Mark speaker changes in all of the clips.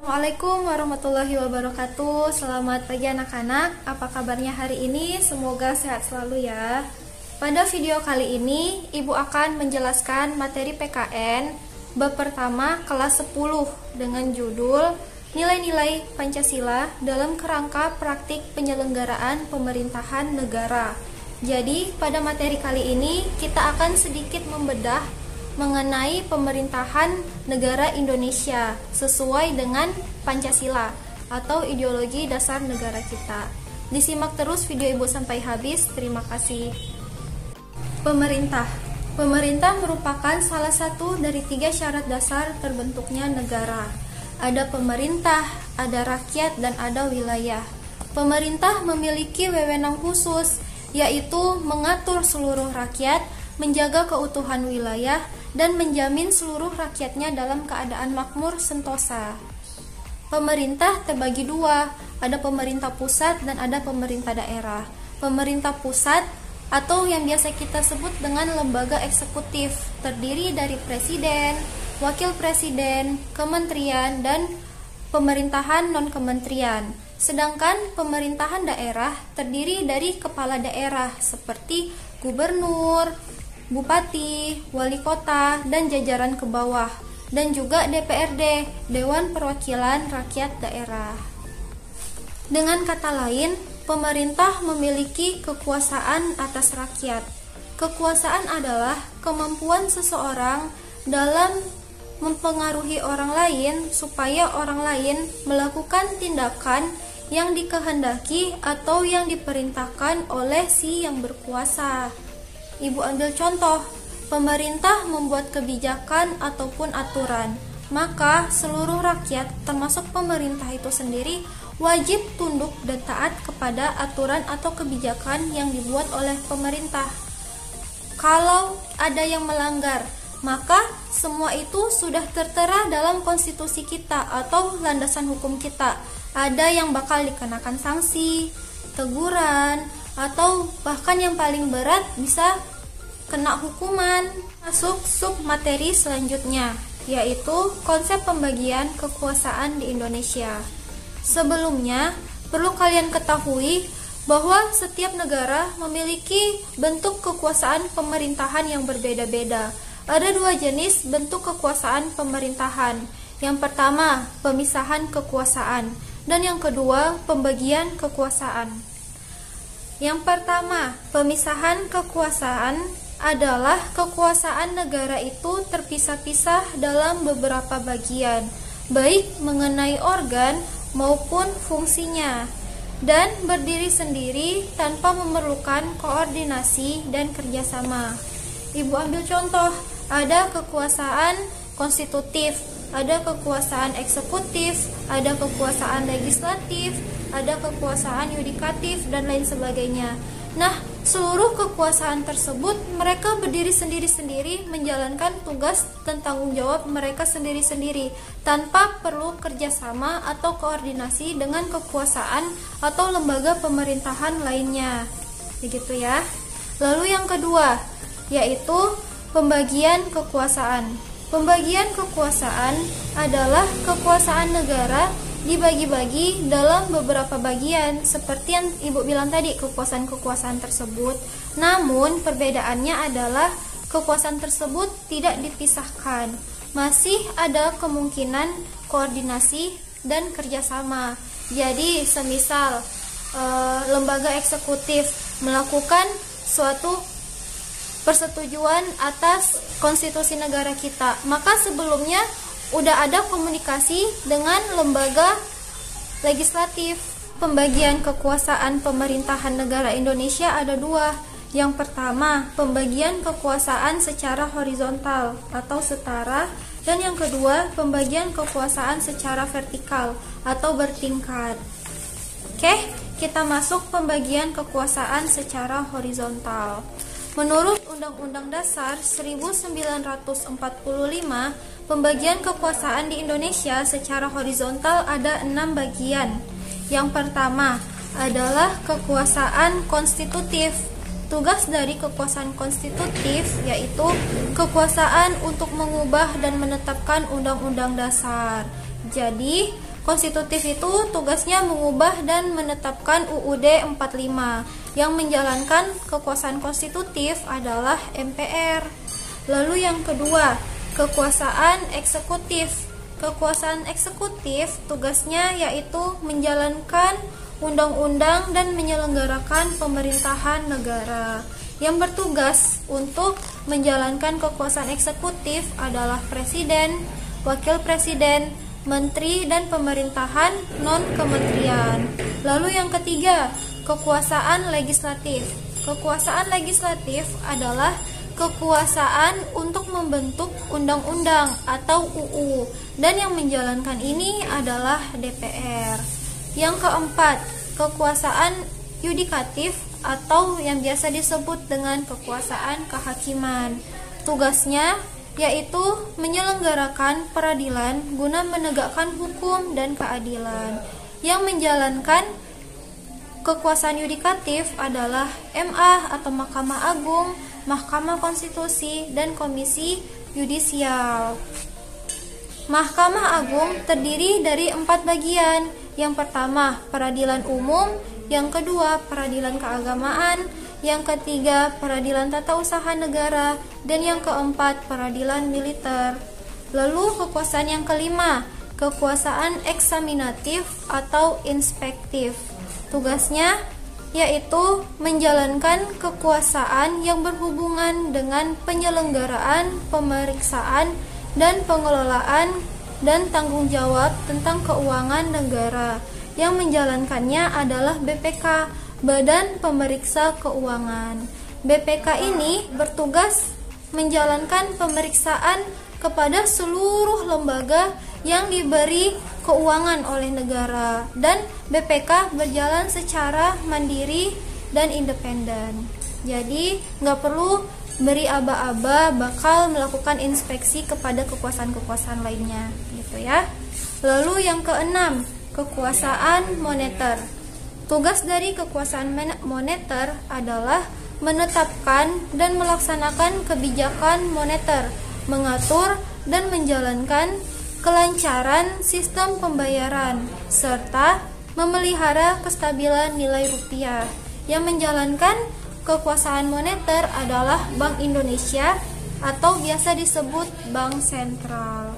Speaker 1: Assalamualaikum warahmatullahi wabarakatuh. Selamat pagi anak-anak. Apa kabarnya hari ini? Semoga sehat selalu ya. Pada video kali ini, Ibu akan menjelaskan materi PKN bab pertama kelas 10 dengan judul Nilai-nilai Pancasila dalam kerangka praktik penyelenggaraan pemerintahan negara. Jadi, pada materi kali ini kita akan sedikit membedah mengenai pemerintahan negara Indonesia sesuai dengan Pancasila atau ideologi dasar negara kita. Disimak terus video Ibu sampai habis. Terima kasih. Pemerintah merupakan salah satu dari 3 syarat dasar terbentuknya negara. Ada pemerintah, ada rakyat, dan ada wilayah. Pemerintah memiliki wewenang khusus, yaitu mengatur seluruh rakyat, menjaga keutuhan wilayah, dan menjamin seluruh rakyatnya dalam keadaan makmur sentosa. Pemerintah terbagi 2, ada pemerintah pusat dan ada pemerintah daerah. Pemerintah pusat atau yang biasa kita sebut dengan lembaga eksekutif terdiri dari presiden, wakil presiden, kementerian, dan pemerintahan non-kementerian. Sedangkan pemerintahan daerah terdiri dari kepala daerah seperti gubernur, bupati, wali kota, dan jajaran ke bawah, dan juga DPRD, Dewan Perwakilan Rakyat Daerah. Dengan kata lain, pemerintah memiliki kekuasaan atas rakyat. Kekuasaan adalah kemampuan seseorang dalam mempengaruhi orang lain supaya orang lain melakukan tindakan yang dikehendaki atau yang diperintahkan oleh si yang berkuasa. Ibu ambil contoh, pemerintah membuat kebijakan ataupun aturan, maka seluruh rakyat termasuk pemerintah itu sendiri wajib tunduk dan taat kepada aturan atau kebijakan yang dibuat oleh pemerintah. Kalau ada yang melanggar, maka semua itu sudah tertera dalam konstitusi kita atau landasan hukum kita. Ada yang bakal dikenakan sanksi, teguran, atau bahkan yang paling berat bisa kena hukuman. Masuk sub materi selanjutnya, yaitu konsep pembagian kekuasaan di Indonesia. Sebelumnya, perlu kalian ketahui bahwa setiap negara memiliki bentuk kekuasaan pemerintahan yang berbeda-beda. Ada 2 jenis bentuk kekuasaan pemerintahan. Yang pertama, pemisahan kekuasaan, dan yang kedua, pembagian kekuasaan. Yang pertama, pemisahan kekuasaan adalah kekuasaan negara itu terpisah-pisah dalam beberapa bagian, baik mengenai organ maupun fungsinya, dan berdiri sendiri tanpa memerlukan koordinasi dan kerjasama. Ibu ambil contoh, ada kekuasaan konstitutif, ada kekuasaan eksekutif, ada kekuasaan legislatif, ada kekuasaan yudikatif, dan lain sebagainya. Nah, seluruh kekuasaan tersebut mereka berdiri sendiri-sendiri menjalankan tugas dan tanggung jawab mereka sendiri-sendiri tanpa perlu kerjasama atau koordinasi dengan kekuasaan atau lembaga pemerintahan lainnya. Begitu ya. Lalu yang kedua, yaitu pembagian kekuasaan. Pembagian kekuasaan adalah kekuasaan negara dibagi-bagi dalam beberapa bagian seperti yang Ibu bilang tadi, kekuasaan-kekuasaan tersebut. Namun perbedaannya adalah kekuasaan tersebut tidak dipisahkan. Masih ada kemungkinan koordinasi dan kerjasama. Jadi semisal lembaga eksekutif melakukan suatu persetujuan atas konstitusi negara kita, maka sebelumnya udah ada komunikasi dengan lembaga legislatif. Pembagian kekuasaan pemerintahan negara Indonesia ada 2. Yang pertama, pembagian kekuasaan secara horizontal atau setara, dan yang kedua, pembagian kekuasaan secara vertikal atau bertingkat. Oke, kita masuk pembagian kekuasaan secara horizontal. Menurut Undang-Undang Dasar 1945, pembagian kekuasaan di Indonesia secara horizontal ada 6 bagian. Yang pertama adalah kekuasaan konstitutif. Tugas dari kekuasaan konstitutif yaitu kekuasaan untuk mengubah dan menetapkan undang-undang dasar. Jadi, konstitutif itu tugasnya mengubah dan menetapkan UUD 45. Yang menjalankan kekuasaan konstitutif adalah MPR. Lalu yang kedua, kekuasaan eksekutif. Kekuasaan eksekutif tugasnya yaitu menjalankan undang-undang dan menyelenggarakan pemerintahan negara. Yang bertugas untuk menjalankan kekuasaan eksekutif adalah presiden, wakil presiden, menteri, dan pemerintahan non-kementerian. Lalu yang ketiga, kekuasaan legislatif. Kekuasaan legislatif adalah kekuasaan untuk membentuk undang-undang atau UU, dan yang menjalankan ini adalah DPR. Yang keempat, kekuasaan yudikatif atau yang biasa disebut dengan kekuasaan kehakiman. Tugasnya yaitu menyelenggarakan peradilan guna menegakkan hukum dan keadilan. Yang menjalankan kekuasaan yudikatif adalah MA atau Mahkamah Agung, Mahkamah Konstitusi, dan Komisi Yudisial. Mahkamah Agung terdiri dari 4 bagian. Yang pertama, peradilan umum. Yang kedua, peradilan keagamaan. Yang ketiga, peradilan tata usaha negara. Dan yang keempat, peradilan militer. Lalu kekuasaan yang kelima, kekuasaan eksaminatif atau inspektif. Tugasnya yaitu menjalankan kekuasaan yang berhubungan dengan penyelenggaraan, pemeriksaan, dan pengelolaan dan tanggung jawab tentang keuangan negara. Yang menjalankannya adalah BPK, Badan Pemeriksa Keuangan. BPK ini bertugas menjalankan pemeriksaan kepada seluruh lembaga yang diberi keuangan oleh negara, dan BPK berjalan secara mandiri dan independen. Jadi nggak perlu beri aba-aba bakal melakukan inspeksi kepada kekuasaan-kekuasaan lainnya, gitu ya. Lalu yang keenam, kekuasaan moneter. Tugas dari kekuasaan moneter adalah menetapkan dan melaksanakan kebijakan moneter, mengatur dan menjalankan kelancaran sistem pembayaran, serta memelihara kestabilan nilai rupiah. Yang menjalankan kekuasaan moneter adalah Bank Indonesia atau biasa disebut Bank Sentral.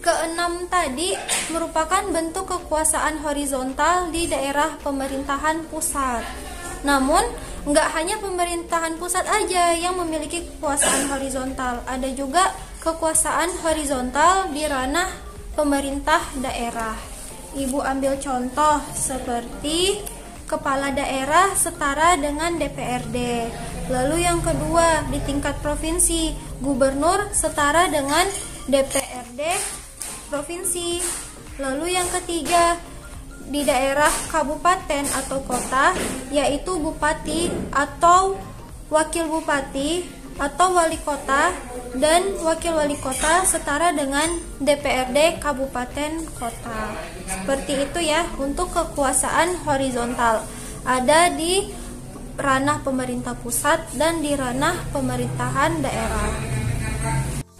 Speaker 1: Keenam tadi merupakan bentuk kekuasaan horizontal di daerah pemerintahan pusat. Namun, nggak hanya pemerintahan pusat aja yang memiliki kekuasaan horizontal, ada juga kekuasaan horizontal di ranah pemerintah daerah. Ibu ambil contoh seperti kepala daerah setara dengan DPRD. Lalu yang kedua, di tingkat provinsi, gubernur setara dengan DPRD provinsi. Lalu yang ketiga, di daerah kabupaten atau kota, yaitu bupati atau wakil bupati atau wali kota, dan wakil wali kota setara dengan DPRD kabupaten kota. Seperti itu ya untuk kekuasaan horizontal. Ada di ranah pemerintah pusat dan di ranah pemerintahan daerah.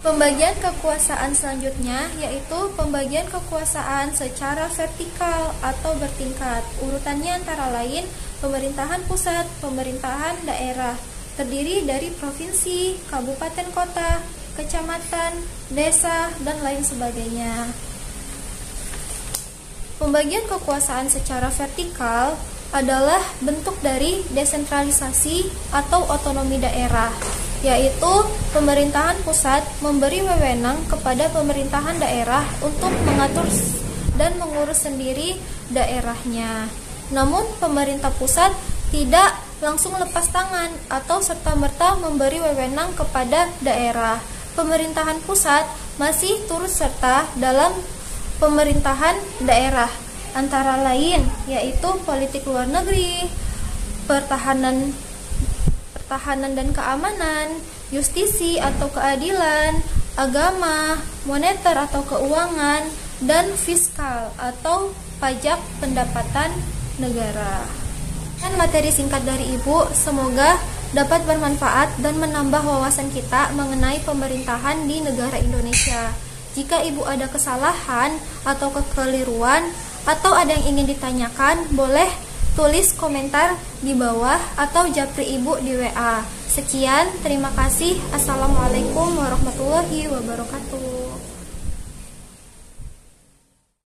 Speaker 1: Pembagian kekuasaan selanjutnya yaitu pembagian kekuasaan secara vertikal atau bertingkat. Urutannya antara lain pemerintahan pusat, pemerintahan daerah, terdiri dari provinsi, kabupaten kota, kecamatan, desa, dan lain sebagainya. Pembagian kekuasaan secara vertikal adalah bentuk dari desentralisasi atau otonomi daerah, yaitu pemerintahan pusat memberi wewenang kepada pemerintahan daerah untuk mengatur dan mengurus sendiri daerahnya. Namun pemerintah pusat tidak langsung lepas tangan atau serta-merta memberi wewenang kepada daerah. Pemerintahan pusat masih turut serta dalam pemerintahan daerah, antara lain yaitu politik luar negeri, pertahanan dan keamanan, justisi atau keadilan, agama, moneter atau keuangan, dan fiskal atau pajak pendapatan negara. Dan materi singkat dari Ibu semoga dapat bermanfaat dan menambah wawasan kita mengenai pemerintahan di negara Indonesia. Jika Ibu ada kesalahan atau kekeliruan atau ada yang ingin ditanyakan, boleh tulis komentar di bawah atau japri Ibu di WA. Sekian, terima kasih. Assalamualaikum warahmatullahi wabarakatuh.